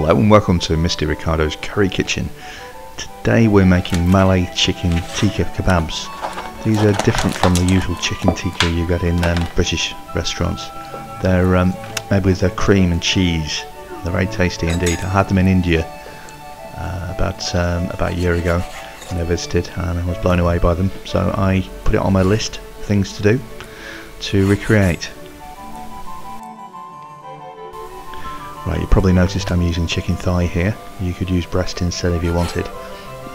Hello and welcome to Misty Ricardo's Curry Kitchen. Today we're making Malai Chicken Tikka Kebabs. These are different from the usual chicken tikka you get in British restaurants. They're made with cream and cheese. They're very tasty indeed. I had them in India about a year ago when I visited, and I was blown away by them. So I put it on my list of things to do to recreate. Right, you probably noticed I'm using chicken thigh here. You could use breast instead if you wanted.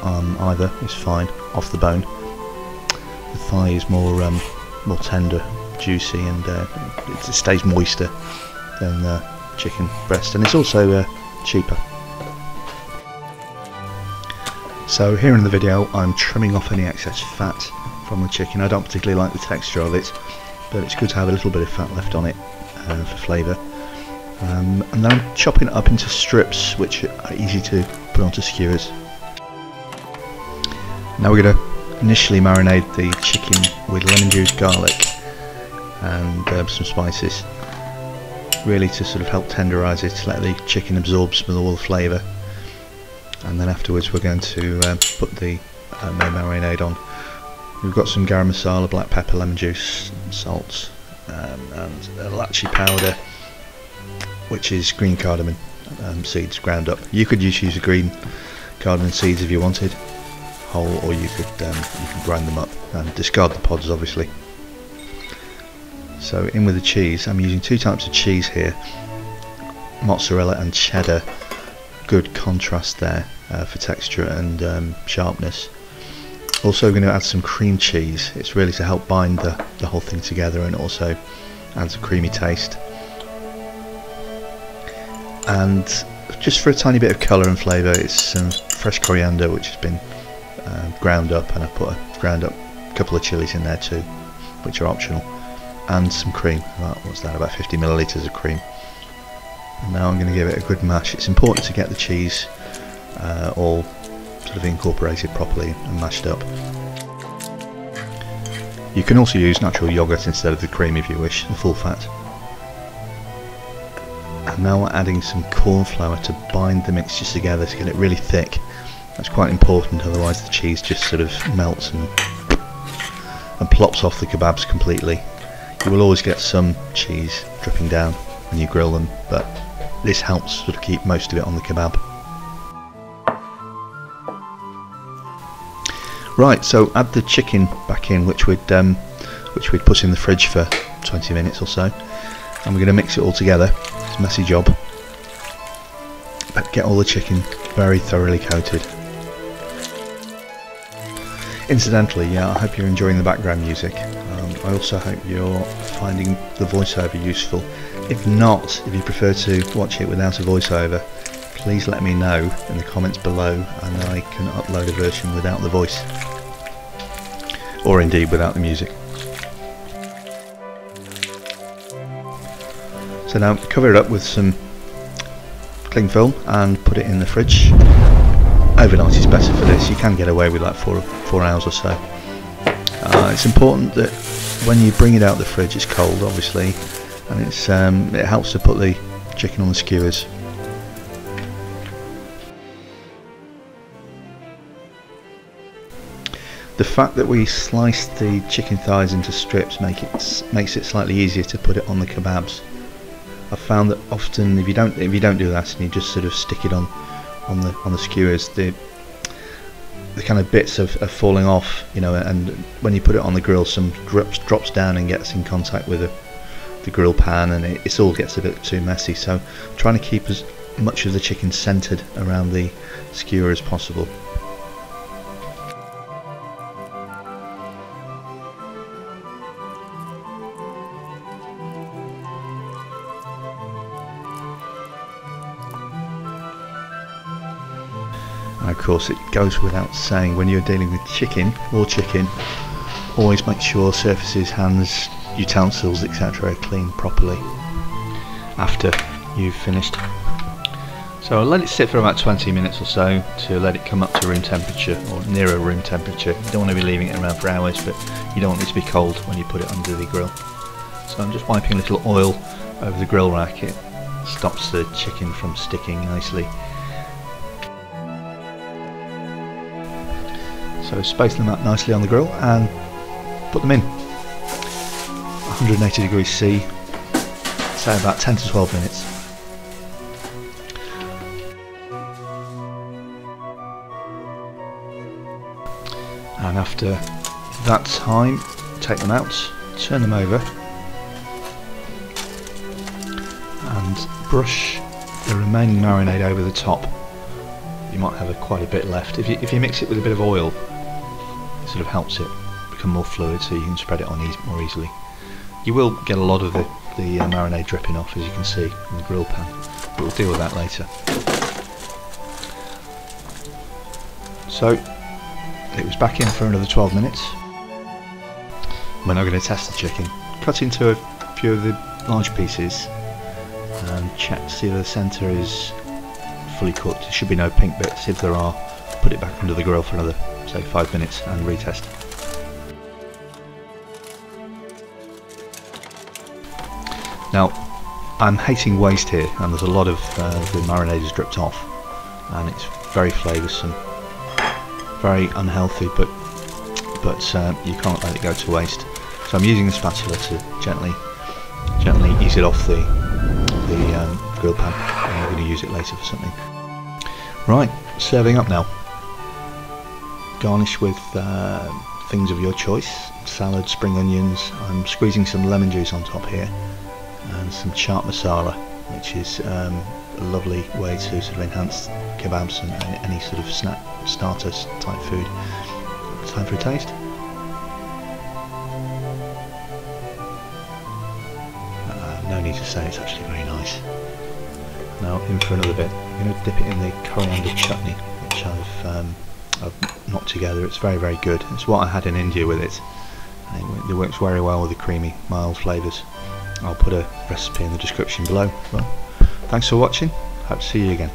Either is fine, off the bone. The thigh is more tender, juicy, and it stays moister than chicken breast, and it's also cheaper. So here in the video I'm trimming off any excess fat from the chicken. I don't particularly like the texture of it, but it's good to have a little bit of fat left on it for flavour. And then I'm chopping it up into strips which are easy to put onto skewers. Now we're going to initially marinate the chicken with lemon juice, garlic and some spices, really to sort of help tenderise it, to let the chicken absorb some of all the flavour. And then afterwards we're going to put the marinade on. We've got some garam masala, black pepper, lemon juice, salt and elaichi powder, which is green cardamom seeds ground up. You could just use the green cardamom seeds if you wanted whole, or you could grind them up and discard the pods obviously. So in with the cheese. I'm using two types of cheese here, mozzarella and cheddar. Good contrast there for texture and sharpness. Also going to add some cream cheese. It's really to help bind the whole thing together, and also adds a creamy taste. And just for a tiny bit of colour and flavour, it's some fresh coriander which has been ground up, and I put a ground up couple of chillies in there too, which are optional, and some cream. What's that, about 50 millilitres of cream. And now I'm going to give it a good mash. It's important to get the cheese all sort of incorporated properly and mashed up. You can also use natural yoghurt instead of the cream if you wish, the full fat. And now we're adding some corn flour to bind the mixtures together to get it really thick. That's quite important, otherwise the cheese just sort of melts and plops off the kebabs completely. You will always get some cheese dripping down when you grill them, but this helps sort of keep most of it on the kebab. Right, so add the chicken back in, which we'd put in the fridge for 20 minutes or so, and we're going to mix it all together. It's a messy job, but get all the chicken very thoroughly coated. Incidentally, yeah, I hope you're enjoying the background music. I also hope you're finding the voiceover useful. If not, if you prefer to watch it without a voiceover, please let me know in the comments below, and I can upload a version without the voice, or indeed without the music. So now cover it up with some cling film and put it in the fridge. Overnight is better for this. You can get away with like 4 hours or so. It's important that when you bring it out of the fridge it's cold obviously, and it helps to put the chicken on the skewers. The fact that we sliced the chicken thighs into strips makes it slightly easier to put it on the kebabs. I've found that often if you don't do that and you just sort of stick it on the skewers, the kind of bits are falling off, you know, and when you put it on the grill, some drops down and gets in contact with the grill pan, and it all gets a bit too messy. So I'm trying to keep as much of the chicken centered around the skewer as possible. And of course it goes without saying, when you're dealing with chicken, raw chicken, always make sure surfaces, hands, utensils, etc. are cleaned properly after you've finished. So I'll let it sit for about 20 minutes or so to let it come up to room temperature, or nearer room temperature. You don't want to be leaving it around for hours, but you don't want it to be cold when you put it under the grill. So I'm just wiping a little oil over the grill rack. It stops the chicken from sticking nicely. So space them out nicely on the grill and put them in. 180 degrees C, say about 10 to 12 minutes. And after that time, take them out, turn them over and brush the remaining marinade over the top. You might have quite a bit left. If you mix it with a bit of oil, it sort of helps it become more fluid, so you can spread it on more easily. You will get a lot of the marinade dripping off, as you can see in the grill pan, but we'll deal with that later. So it was back in for another 12 minutes. We're now going to test the chicken. Cut into a few of the large pieces and check to see if the centre is fully cooked. There should be no pink bits. If there are, put it back under the grill for another, say, 5 minutes and retest. Now, I'm hating waste here, and there's a lot of the marinade has dripped off, and it's very flavoursome, very unhealthy, but you can't let it go to waste. So I'm using the spatula to gently ease it off the grill pan, and I'm going to use it later for something. Right, serving up now. Garnish with things of your choice: salad, spring onions. I'm squeezing some lemon juice on top here, and some chaat masala, which is a lovely way to sort of enhance kebabs and any sort of snack starter type food. Time for a taste. No need to say, it's actually very nice. Now in for another bit. I'm going to dip it in the coriander chutney, which I've knocked together. It's very, very good. It's what I had in India with it. It works very well with the creamy, mild flavours. I'll put a recipe in the description below. Well, thanks for watching. Hope to see you again.